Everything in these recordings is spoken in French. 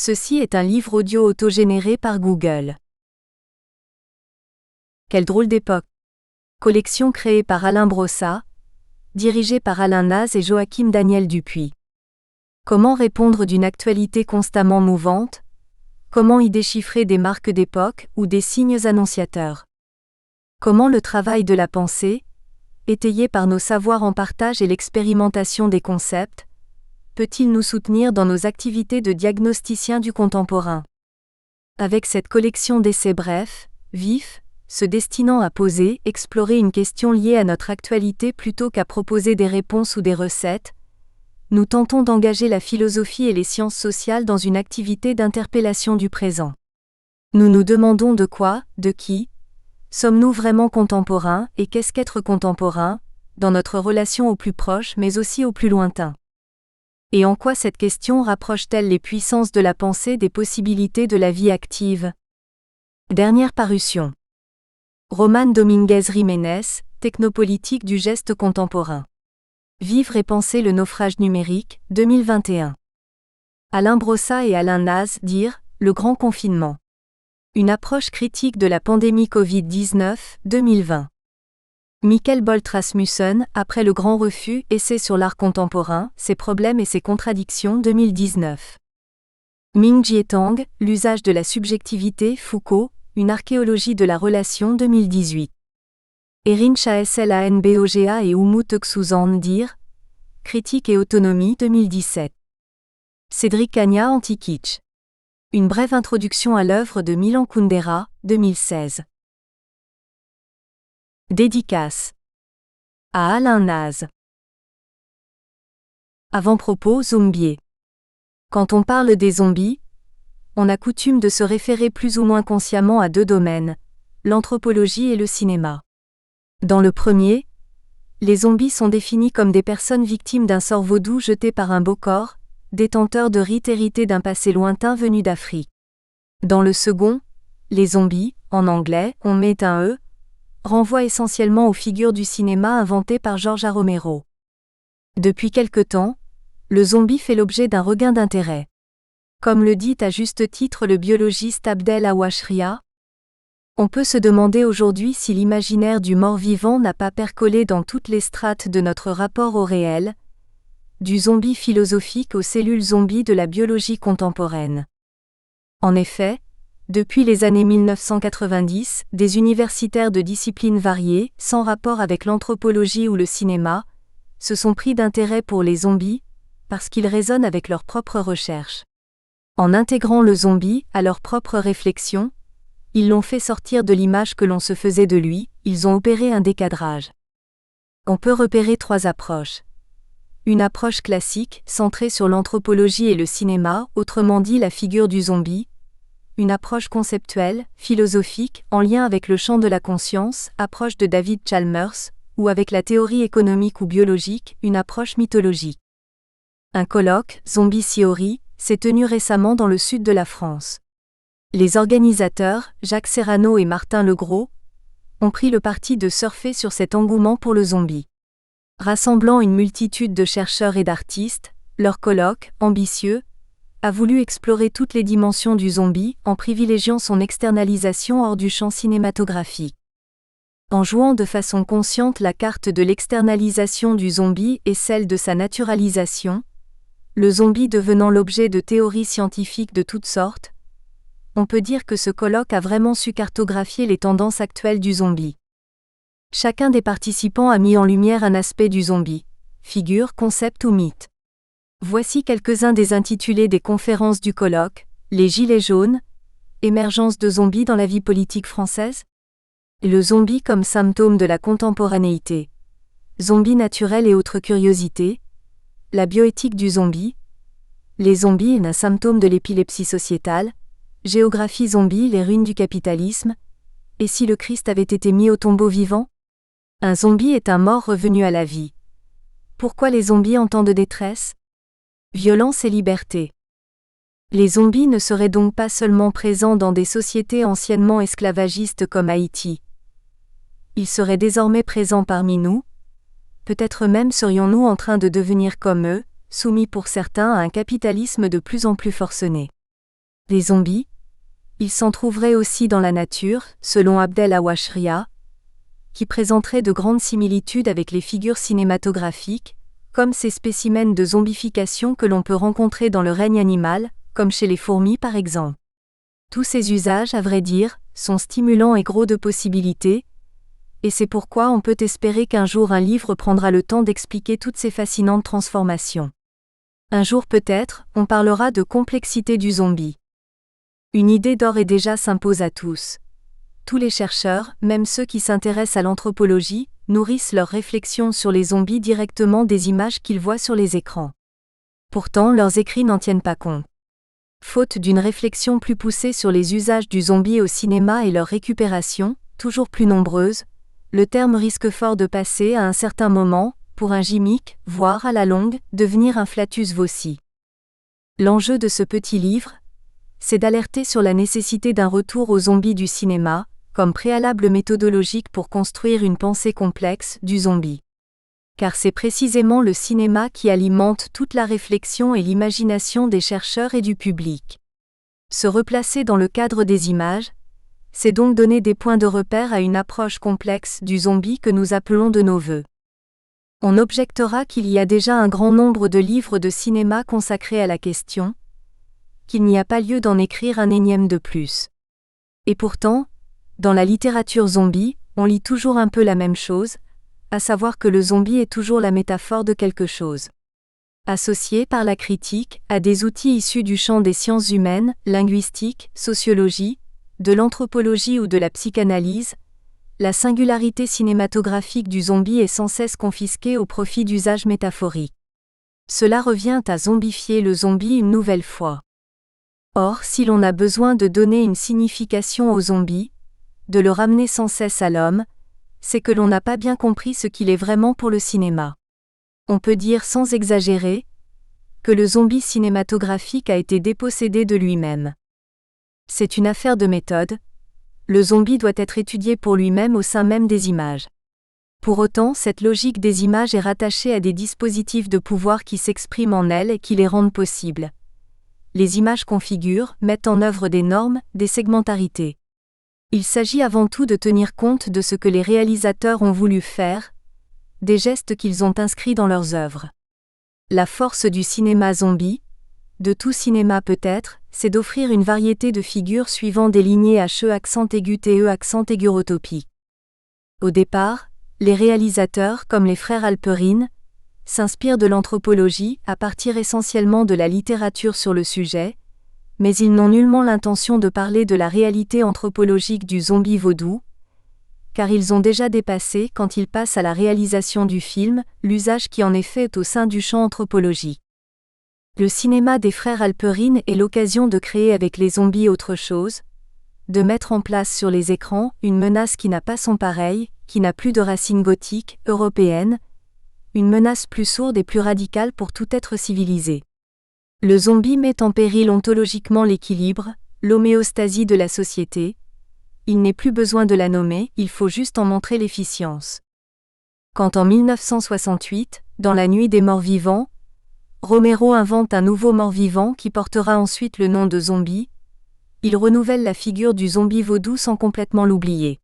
Ceci est un livre audio autogénéré par Google. Quelle drôle d'époque! Collection créée par Alain Brossat, dirigée par Alain Naz et Joachim Daniel Dupuis. Comment répondre d'une actualité constamment mouvante? Comment y déchiffrer des marques d'époque ou des signes annonciateurs? Comment le travail de la pensée, étayé par nos savoirs en partage et l'expérimentation des concepts, peut-il nous soutenir dans nos activités de diagnosticiens du contemporain? Avec cette collection d'essais brefs, vifs, se destinant à poser, explorer une question liée à notre actualité plutôt qu'à proposer des réponses ou des recettes, nous tentons d'engager la philosophie et les sciences sociales dans une activité d'interpellation du présent. Nous nous demandons de quoi, de qui, sommes-nous vraiment contemporains et qu'est-ce qu'être contemporain, dans notre relation au plus proche mais aussi au plus lointain? Et en quoi cette question rapproche-t-elle les puissances de la pensée des possibilités de la vie active? Dernière parution. Román Domínguez Jiménez, Technopolitique du geste contemporain. Vivre et penser le naufrage numérique, 2021. Alain Brossat et Alain Naz dire Le grand confinement. Une approche critique de la pandémie Covid-19, 2020. Mikael Bolt Rasmussen, Après le grand refus, essai sur l'art contemporain, ses problèmes et ses contradictions, 2019. Ming Jietang, L'usage de la subjectivité, Foucault, une archéologie de la relation, 2018. Erin Chaeslanboga et Umut Xuzan dire Critique et autonomie, 2017. Cédric Cagna, Anti-Kitsch. Une brève introduction à l'œuvre de Milan Kundera, 2016. Dédicace. À Alain Naz. Avant-propos zombier. Quand on parle des zombies, on a coutume de se référer plus ou moins consciemment à deux domaines, l'anthropologie et le cinéma. Dans le premier, les zombies sont définis comme des personnes victimes d'un sort vaudou jeté par un beau corps, détenteurs de rites hérités d'un passé lointain venu d'Afrique. Dans le second, les zombies, en anglais, on met un E, renvoie essentiellement aux figures du cinéma inventées par George A. Romero. Depuis quelque temps, le zombie fait l'objet d'un regain d'intérêt. Comme le dit à juste titre le biologiste Abdel Awashria, on peut se demander aujourd'hui si l'imaginaire du mort-vivant n'a pas percolé dans toutes les strates de notre rapport au réel, du zombie philosophique aux cellules zombies de la biologie contemporaine. En effet, depuis les années 1990, des universitaires de disciplines variées, sans rapport avec l'anthropologie ou le cinéma, se sont pris d'intérêt pour les zombies, parce qu'ils résonnent avec leurs propres recherches. En intégrant le zombie à leurs propres réflexions, ils l'ont fait sortir de l'image que l'on se faisait de lui, ils ont opéré un décadrage. On peut repérer trois approches. Une approche classique, centrée sur l'anthropologie et le cinéma, autrement dit la figure du zombie. Une approche conceptuelle, philosophique, en lien avec le champ de la conscience, approche de David Chalmers, ou avec la théorie économique ou biologique, une approche mythologique. Un colloque, Zombie Theory, s'est tenu récemment dans le sud de la France. Les organisateurs, Jacques Serrano et Martin Legros, ont pris le parti de surfer sur cet engouement pour le zombie. Rassemblant une multitude de chercheurs et d'artistes, leur colloque, ambitieux, a voulu explorer toutes les dimensions du zombie en privilégiant son externalisation hors du champ cinématographique. En jouant de façon consciente la carte de l'externalisation du zombie et celle de sa naturalisation, le zombie devenant l'objet de théories scientifiques de toutes sortes, on peut dire que ce colloque a vraiment su cartographier les tendances actuelles du zombie. Chacun des participants a mis en lumière un aspect du zombie, figure, concept ou mythe. Voici quelques-uns des intitulés des conférences du colloque, Les Gilets jaunes, émergence de zombies dans la vie politique française. Le zombie comme symptôme de la contemporanéité. Zombie naturel et autres curiosités. La bioéthique du zombie. Les zombies un symptôme de l'épilepsie sociétale. Géographie zombie, les ruines du capitalisme. Et si le Christ avait été mis au tombeau vivant? Un zombie est un mort revenu à la vie. Pourquoi les zombies en temps de détresse? Violence et liberté. Les zombies ne seraient donc pas seulement présents dans des sociétés anciennement esclavagistes comme Haïti. Ils seraient désormais présents parmi nous. Peut-être même serions-nous en train de devenir comme eux, soumis pour certains à un capitalisme de plus en plus forcené. Les zombies, il s'en trouverait aussi dans la nature, selon Abdel Awashria, qui présenterait de grandes similitudes avec les figures cinématographiques, comme ces spécimens de zombification que l'on peut rencontrer dans le règne animal, comme chez les fourmis par exemple. Tous ces usages, à vrai dire, sont stimulants et gros de possibilités, et c'est pourquoi on peut espérer qu'un jour un livre prendra le temps d'expliquer toutes ces fascinantes transformations. Un jour peut-être, on parlera de complexité du zombie. Une idée d'or et déjà s'impose à tous. Tous les chercheurs, même ceux qui s'intéressent à l'anthropologie, nourrissent leurs réflexions sur les zombies directement des images qu'ils voient sur les écrans. Pourtant, leurs écrits n'en tiennent pas compte. Faute d'une réflexion plus poussée sur les usages du zombie au cinéma et leur récupération, toujours plus nombreuse, le terme risque fort de passer à un certain moment, pour un gimmick, voire à la longue, devenir un flatus voci. L'enjeu de ce petit livre, c'est d'alerter sur la nécessité d'un retour aux zombies du cinéma, comme préalable méthodologique pour construire une pensée complexe du zombie. Car c'est précisément le cinéma qui alimente toute la réflexion et l'imagination des chercheurs et du public. Se replacer dans le cadre des images, c'est donc donner des points de repère à une approche complexe du zombie que nous appelons de nos vœux. On objectera qu'il y a déjà un grand nombre de livres de cinéma consacrés à la question, qu'il n'y a pas lieu d'en écrire un énième de plus. Et pourtant, dans la littérature zombie, on lit toujours un peu la même chose, à savoir que le zombie est toujours la métaphore de quelque chose. Associé par la critique à des outils issus du champ des sciences humaines, linguistique, sociologie, de l'anthropologie ou de la psychanalyse, la singularité cinématographique du zombie est sans cesse confisquée au profit d'usages métaphoriques. Cela revient à zombifier le zombie une nouvelle fois. Or, si l'on a besoin de donner une signification au zombie, de le ramener sans cesse à l'homme, c'est que l'on n'a pas bien compris ce qu'il est vraiment pour le cinéma. On peut dire sans exagérer que le zombie cinématographique a été dépossédé de lui-même. C'est une affaire de méthode, le zombie doit être étudié pour lui-même au sein même des images. Pour autant, cette logique des images est rattachée à des dispositifs de pouvoir qui s'expriment en elles et qui les rendent possibles. Les images configurent, mettent en œuvre des normes, des segmentarités. Il s'agit avant tout de tenir compte de ce que les réalisateurs ont voulu faire, des gestes qu'ils ont inscrits dans leurs œuvres. La force du cinéma zombie, de tout cinéma peut-être, c'est d'offrir une variété de figures suivant des lignées HE accent aigu TE accent aigurotopique. Au départ, les réalisateurs, comme les frères Halperin, s'inspirent de l'anthropologie à partir essentiellement de la littérature sur le sujet, mais ils n'ont nullement l'intention de parler de la réalité anthropologique du zombie vaudou, car ils ont déjà dépassé, quand ils passent à la réalisation du film, l'usage qui en est fait au sein du champ anthropologique. Le cinéma des frères Halperin est l'occasion de créer avec les zombies autre chose, de mettre en place sur les écrans une menace qui n'a pas son pareil, qui n'a plus de racines gothiques, européennes, une menace plus sourde et plus radicale pour tout être civilisé. Le zombie met en péril ontologiquement l'équilibre, l'homéostasie de la société. Il n'est plus besoin de la nommer, il faut juste en montrer l'efficience. Quand en 1968, dans La Nuit des morts vivants, Romero invente un nouveau mort-vivant qui portera ensuite le nom de zombie, il renouvelle la figure du zombie vaudou sans complètement l'oublier.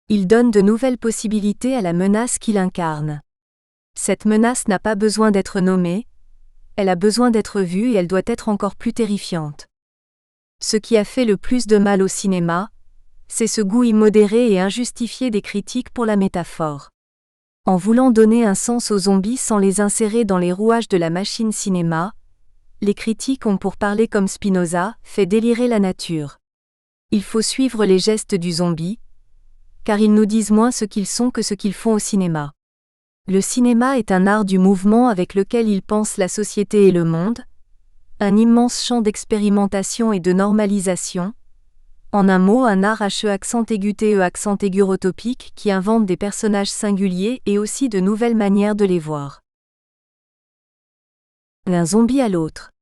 Il donne de nouvelles possibilités à la menace qu'il incarne. Cette menace n'a pas besoin d'être nommée, elle a besoin d'être vue et elle doit être encore plus terrifiante. Ce qui a fait le plus de mal au cinéma, c'est ce goût immodéré et injustifié des critiques pour la métaphore. En voulant donner un sens aux zombies sans les insérer dans les rouages de la machine cinéma, les critiques ont, pour parler comme Spinoza, fait délirer la nature. Il faut suivre les gestes du zombie, car ils nous disent moins ce qu'ils sont que ce qu'ils font au cinéma. Le cinéma est un art du mouvement avec lequel il pense la société et le monde, un immense champ d'expérimentation et de normalisation, en un mot un art HE accent aigu TE accent aigurotopique qui invente des personnages singuliers et aussi de nouvelles manières de les voir. D'un zombie à l'autre.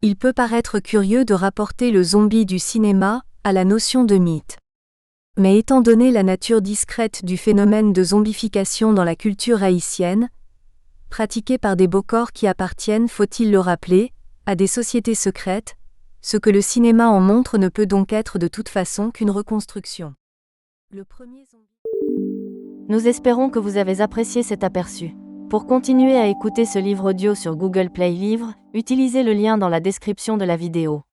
Il peut paraître curieux de rapporter le zombie du cinéma à la notion de mythe. Mais étant donné la nature discrète du phénomène de zombification dans la culture haïtienne, pratiqué par des beaux corps qui appartiennent, faut-il le rappeler, à des sociétés secrètes, Ce que le cinéma en montre ne peut donc être de toute façon qu'une reconstruction. Le premier zombie. Nous espérons que vous avez apprécié cet aperçu. Pour continuer à écouter ce livre audio sur Google Play Livres, utilisez le lien dans la description de la vidéo.